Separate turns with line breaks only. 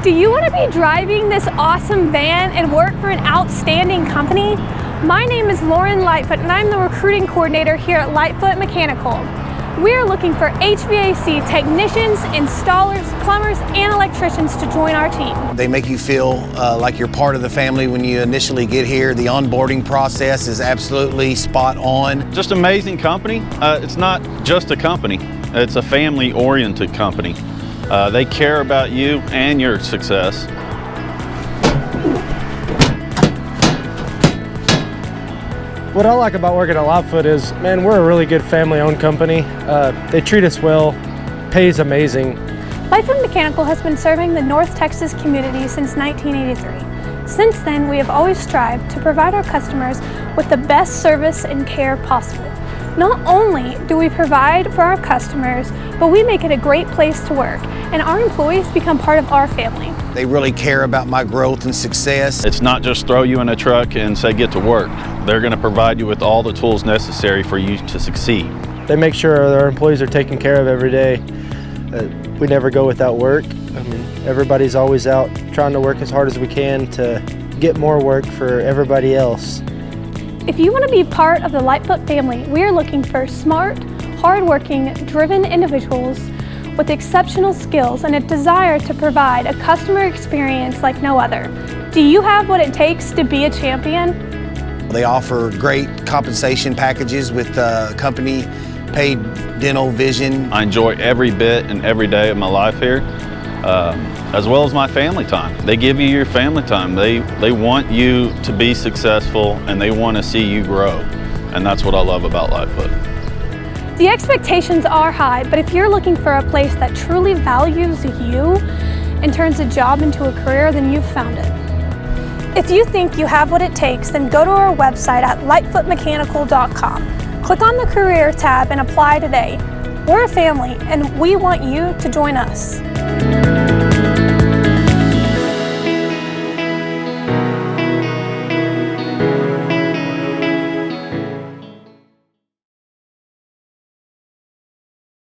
Do you want to be driving this awesome van and work for an outstanding company? My name is Lauren Lightfoot and I'm the recruiting coordinator here at Lightfoot Mechanical. We are looking for HVAC technicians, installers, plumbers, and electricians to join our team.
They make you feel like you're part of the family when you initially get here. The onboarding process is absolutely spot on.
Just amazing company. It's not just a company, it's a family-oriented company. They care about you and your success.
What I like about working at Lightfoot is, man, we're a really good family-owned company. They treat us well, pays amazing.
Lightfoot Mechanical has been serving the North Texas community since 1983. Since then, we have always strived to provide our customers with the best service and care possible. Not only do we provide for our customers, but we make it a great place to work, and our employees become part of our family.
They really care about my growth and success.
It's not just throw you in a truck and say get to work. They're going to provide you with all the tools necessary for you to succeed.
They make sure their employees are taken care of every day. We never go without work. I mean, everybody's always out trying to work as hard as we can to get more work for everybody else.
If you want to be part of the Lightfoot family, we are looking for smart, hardworking, driven individuals with exceptional skills and a desire to provide a customer experience like no other. Do you have what it takes to be a champion?
They offer great compensation packages with company paid dental, vision.
I enjoy every bit and every day of my life here, as well as my family time. They give you your family time. They want you to be successful and they want to see you grow. And that's what I love about Lightfoot.
The expectations are high, but if you're looking for a place that truly values you and turns a job into a career, then you've found it. If you think you have what it takes, then go to our website at lightfootmechanical.com. Click on the Career tab and apply today. We're a family, and we want you to join us.